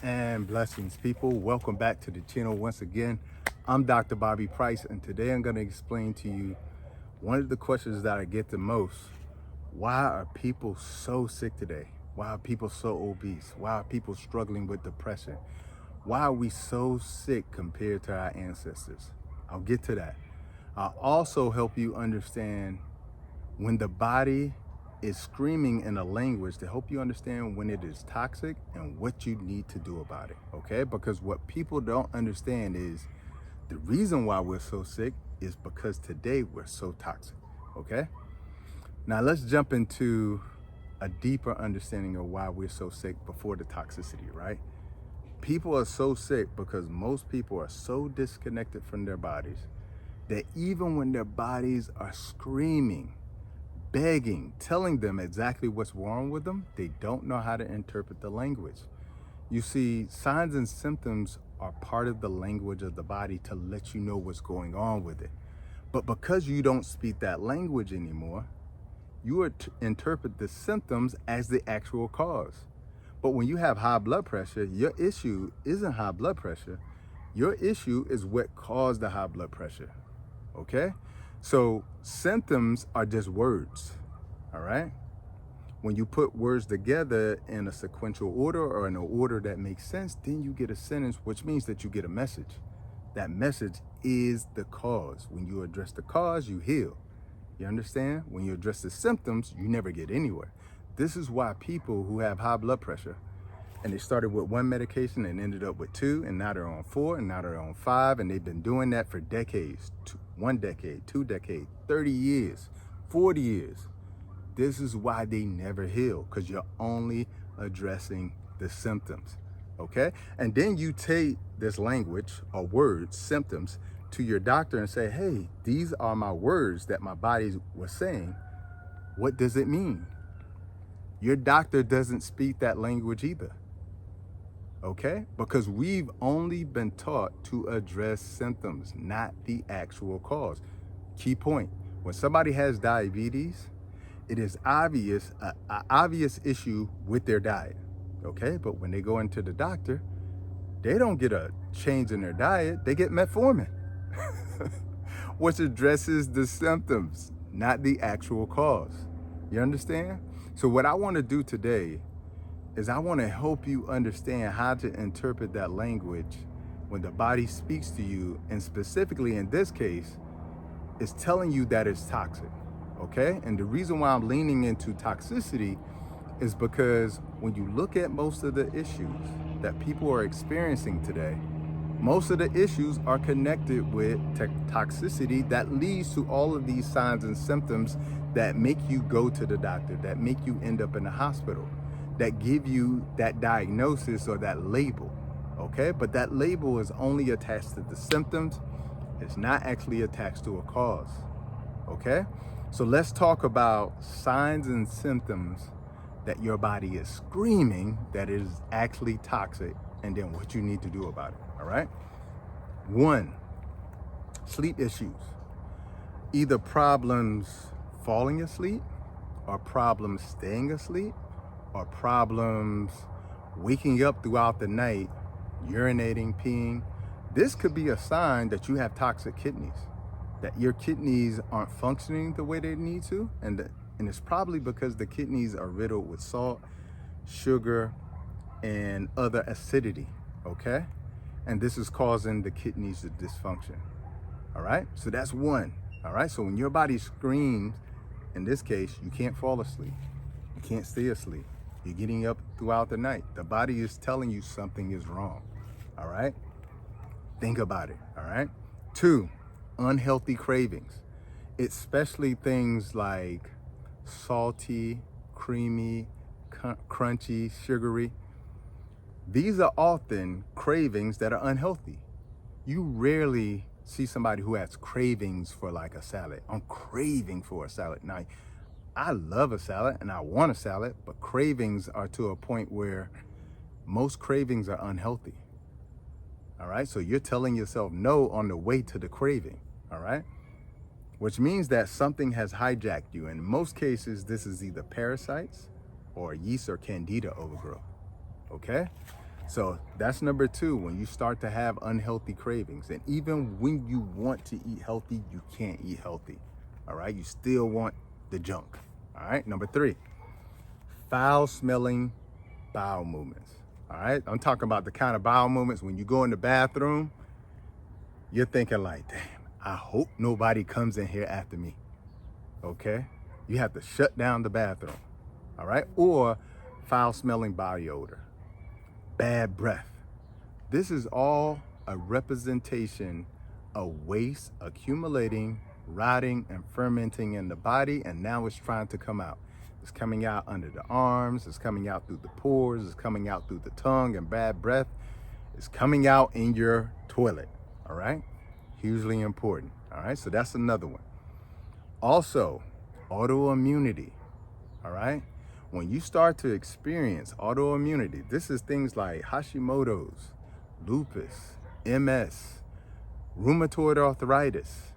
And blessings, people. Welcome back to the channel once again. I'm Dr. Bobby Price, and today I'm going to explain to you one of the questions that I get the most. Why are people so sick today? Why are people so obese? Why are people struggling with depression? Why are we so sick compared to our ancestors? I'll get to that. I'll also help you understand when the body is screaming in a language to help you understand when it is toxic and what you need to do about it, okay? Because what people don't understand is the reason why we're so sick is because today we're so toxic, okay? Now let's jump into a deeper understanding of why we're so sick before the toxicity, right? People are so sick because most people are so disconnected from their bodies that even when their bodies are screaming, begging, telling them exactly what's wrong with them, they don't know how to interpret the language. You see, signs and symptoms are part of the language of the body to let you know what's going on with it. But because you don't speak that language anymore, you interpret the symptoms as the actual cause. But when you have high blood pressure, your issue isn't high blood pressure. Your issue is what caused the high blood pressure, okay? So symptoms are just words, all right? When you put words together in a sequential order or in an order that makes sense, then you get a sentence, which means that you get a message. That message is the cause. When you address the cause, you heal. You understand? When you address the symptoms, you never get anywhere. This is why people who have high blood pressure, and they started with one medication and ended up with two, and now they're on four, and now they're on five, and they've been doing that for decades. 1 decade, 2 decades, 30 years, 40 years. This is why they never heal, because you're only addressing the symptoms, okay? And then you take this language or words, symptoms, to your doctor and say, hey, these are my words that my body was saying. What does it mean? Your doctor doesn't speak that language either. Okay? Because we've only been taught to address symptoms, not the actual cause. Key point, when somebody has diabetes, it is obvious, an obvious issue with their diet, okay? But when they go into the doctor, they don't get a change in their diet, they get metformin, which addresses the symptoms, not the actual cause. You understand? So what I wanna do today is I want to help you understand how to interpret that language when the body speaks to you, and specifically in this case, it's telling you that it's toxic, okay? And the reason why I'm leaning into toxicity is because when you look at most of the issues that people are experiencing today, most of the issues are connected with toxicity that leads to all of these signs and symptoms that make you go to the doctor, that make you end up in the hospital, that give you that diagnosis or that label, okay? But that label is only attached to the symptoms. It's not actually attached to a cause, okay? So let's talk about signs and symptoms that your body is screaming that it is actually toxic, and then what you need to do about it, all right? 1, sleep issues. Either problems falling asleep, or problems staying asleep, or problems waking up throughout the night, urinating, peeing. This could be a sign that you have toxic kidneys, that your kidneys aren't functioning the way they need to, and it's probably because the kidneys are riddled with salt, sugar, and other acidity, okay? And this is causing the kidneys to dysfunction, all right? So that's 1, all right? So when your body screams, in this case, you can't fall asleep, you can't stay asleep, you're getting up throughout the night, the body is telling you something is wrong, all right? Think about it, all right? 2, unhealthy cravings, especially things like salty, creamy, crunchy, sugary. These are often cravings that are unhealthy. You rarely see somebody who has cravings for like a salad. I'm craving for a salad. Now, I love a salad and I want a salad, but cravings are to a point where most cravings are unhealthy. All right, so you're telling yourself no on the way to the craving, all right? Which means that something has hijacked you. In most cases, this is either parasites or yeast or candida overgrowth, okay? So That's number two, when you start to have unhealthy cravings. And even when you want to eat healthy, you can't eat healthy. All right, you still want the junk. All right, number three, foul smelling bowel movements. All right, I'm talking about the kind of bowel movements when you go in the bathroom, you're thinking like, damn, I hope nobody comes in here after me. Okay, you have to shut down the bathroom. All right, or foul smelling body odor, bad breath. This is all a representation of waste accumulating, rotting, and fermenting in the body, and now it's trying to come out. It's coming out under the arms, it's coming out through the pores, it's coming out through the tongue, and bad breath is coming out in your toilet. All right, hugely important. All right, so that's another one. Also, autoimmunity. All right, when you start to experience autoimmunity, this is things like Hashimoto's, lupus, MS, rheumatoid arthritis.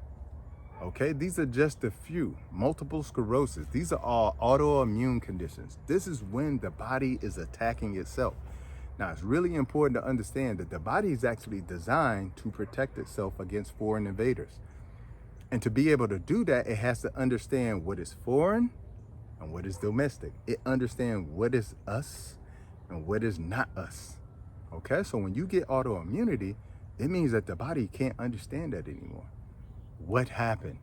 Okay, these are just a few. Multiple sclerosis. These are all autoimmune conditions. This is when the body is attacking itself. Now, it's really important to understand that the body is actually designed to protect itself against foreign invaders. And to be able to do that, it has to understand what is foreign and what is domestic. It understands what is us and what is not us. Okay, so when you get autoimmunity, it means that the body can't understand that anymore. What happened?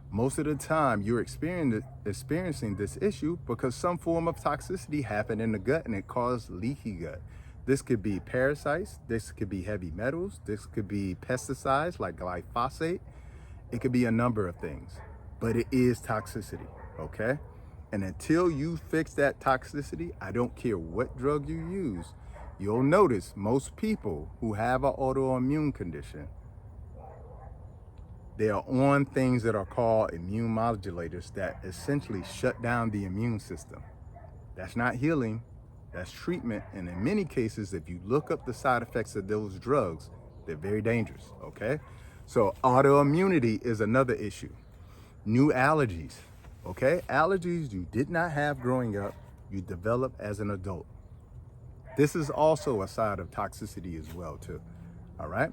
Most of the time, you're experiencing this issue because some form of toxicity happened in the gut and it caused leaky gut. This could be parasites, this could be heavy metals, this could be pesticides like glyphosate. It could be a number of things, but it is toxicity, okay? And until you fix that toxicity, I don't care what drug you use, you'll notice most people who have an autoimmune condition, they are on things that are called immune modulators that essentially shut down the immune system. That's not healing, that's treatment. And in many cases, if you look up the side effects of those drugs, they're very dangerous, okay? So autoimmunity is another issue. New allergies, okay? Allergies you did not have growing up, you develop as an adult. This is also a side of toxicity as well too, all right?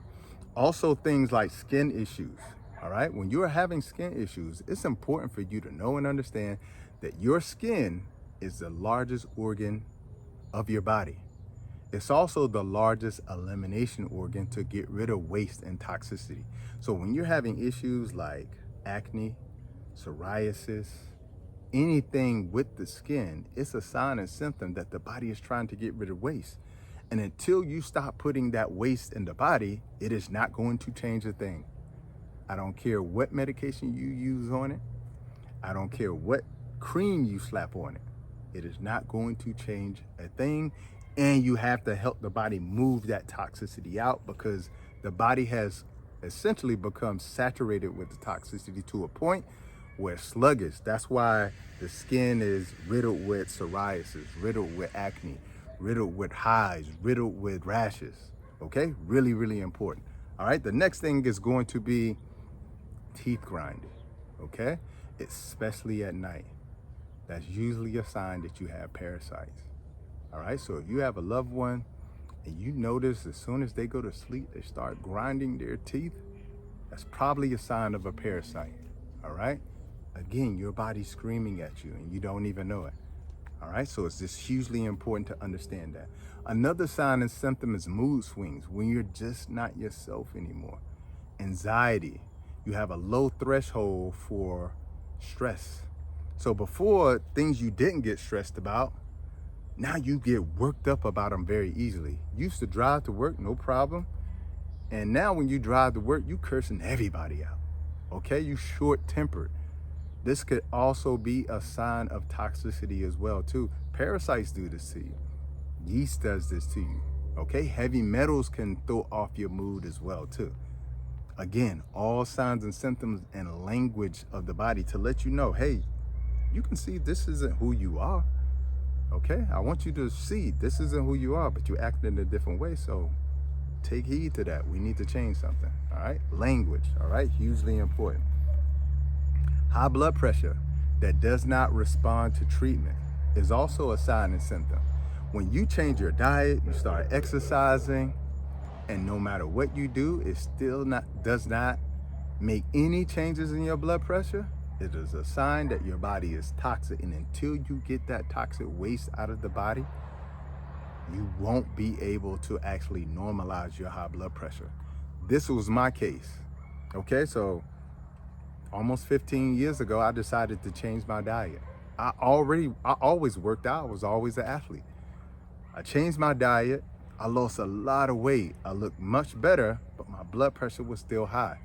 Also things like skin issues, all right? When you're having skin issues, it's important for you to know and understand that your skin is the largest organ of your body. It's also the largest elimination organ to get rid of waste and toxicity. So when you're having issues like acne, psoriasis, anything with the skin, it's a sign and symptom that the body is trying to get rid of waste. And until you stop putting that waste in the body, it is not going to change a thing. I don't care what medication you use on it. I don't care what cream you slap on it. It is not going to change a thing. And you have to help the body move that toxicity out because the body has essentially become saturated with the toxicity to a point where it's sluggish. That's why the skin is riddled with psoriasis, riddled with acne, riddled with hives, riddled with rashes. Okay, really, really important. All right, the next thing is going to be teeth grinding. Okay, especially at night. That's usually a sign that you have parasites. All right, so if you have a loved one and you notice as soon as they go to sleep, they start grinding their teeth, that's probably a sign of a parasite. All right, again, your body's screaming at you and you don't even know it. All right, so it's just hugely important to understand that. Another sign and symptom is mood swings, when you're just not yourself anymore. Anxiety, you have a low threshold for stress. So before, things you didn't get stressed about, now you get worked up about them very easily. You used to drive to work, no problem. And now when you drive to work, you cursing everybody out. Okay, you short-tempered. This could also be a sign of toxicity as well too. Parasites do this to you. Yeast does this to you. Okay, heavy metals can throw off your mood as well too. Again, all signs and symptoms and language of the body to let you know, hey, you can see this isn't who you are. Okay, I want you to see this isn't who you are, but you're acting in a different way. So take heed to that. We need to change something. All right, language. All right, hugely important. High blood pressure that does not respond to treatment is also a sign and symptom. When you change your diet, you start exercising, and no matter what you do, it still does not make any changes in your blood pressure, it is a sign that your body is toxic. And until you get that toxic waste out of the body, you won't be able to actually normalize your high blood pressure. This was my case. Okay, so almost 15 years ago, I decided to change my diet. I always worked out. I was always an athlete. I changed my diet. I lost a lot of weight. I looked much better, but my blood pressure was still high.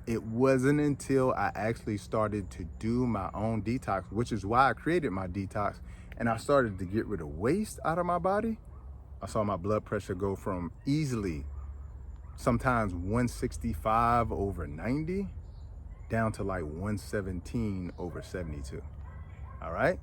It wasn't until I actually started to do my own detox, which is why I created my detox, and I started to get rid of waste out of my body. I saw my blood pressure go from easily sometimes 165 over 90 down to like 117 over 72. All right.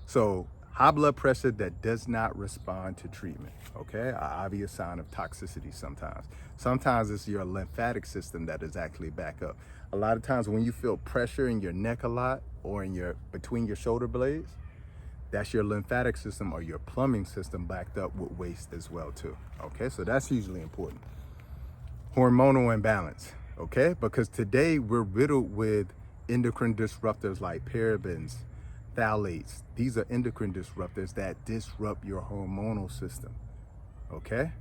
So high blood pressure that does not respond to treatment. Okay. An obvious sign of toxicity sometimes. Sometimes it's your lymphatic system that is actually back up. A lot of times when you feel pressure in your neck a lot or in between your shoulder blades, that's your lymphatic system or your plumbing system backed up with waste as well too. Okay. So that's usually important. Hormonal imbalance. Okay. Because today we're riddled with endocrine disruptors like parabens, phthalates. These are endocrine disruptors that disrupt your hormonal system. Okay.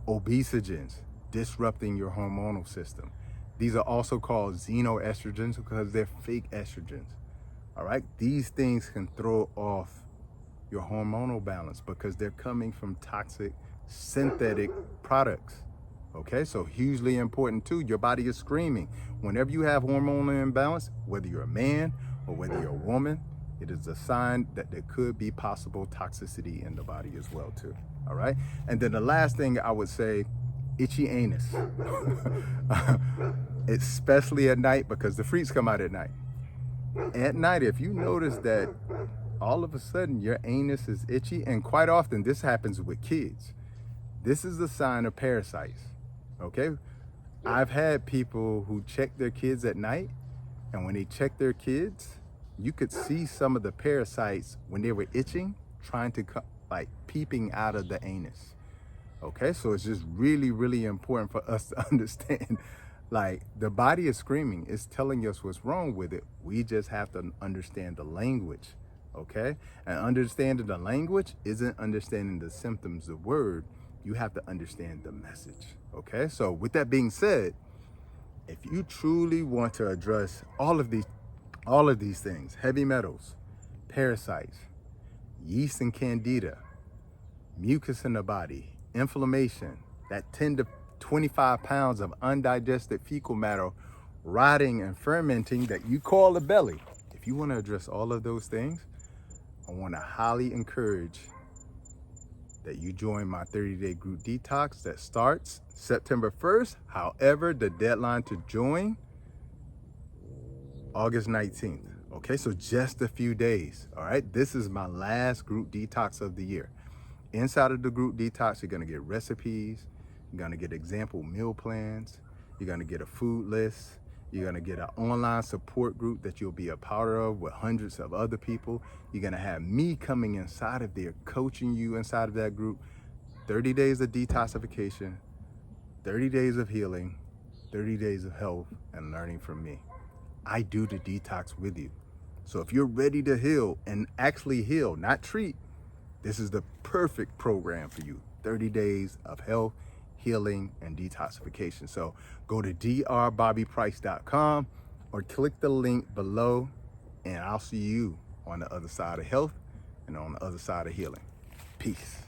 Obesogens, disrupting your hormonal system. These are also called xenoestrogens because they're fake estrogens. All right. These things can throw off your hormonal balance because they're coming from toxic synthetic products. Okay, so hugely important too. Your body is screaming. Whenever you have hormonal imbalance, whether you're a man or whether you're a woman, it is a sign that there could be possible toxicity in the body as well too. All right. And then the last thing I would say, itchy anus, especially at night because the freaks come out at night. At night, if you notice that all of a sudden your anus is itchy, and quite often this happens with kids, this is a sign of parasites. Okay. I've had people who check their kids at night, and when they check their kids, you could see some of the parasites when they were itching, trying to like peeping out of the anus. Okay, so it's just really, really important for us to understand, like the body is screaming, it's telling us what's wrong with it. We just have to understand the language. Okay, and understanding the language isn't understanding the symptoms, the word. You have to understand the message. Okay, so with that being said, if you truly want to address all of these things, heavy metals, parasites, yeast and candida, mucus in the body, inflammation, that 10 to 25 pounds of undigested fecal matter rotting and fermenting that you call the belly. If you want to address all of those things, I want to highly encourage that you join my 30-day group detox that starts September 1st. However, the deadline to join, August 19th. Okay, so just a few days. All right, this is my last group detox of the year. Inside of the group detox, you're going to get recipes, you're going to get example meal plans, you're going to get a food list, you're going to get an online support group that you'll be a part of with hundreds of other people. You're going to have me coming inside of there, coaching you inside of that group. 30 days of detoxification, 30 days of healing, 30 days of health and learning from me. I do the detox with you. So if you're ready to heal and actually heal, not treat, this is the perfect program for you. 30 days of health, healing, and detoxification. So go to drbobbyprice.com or click the link below, and I'll see you on the other side of health and on the other side of healing. Peace.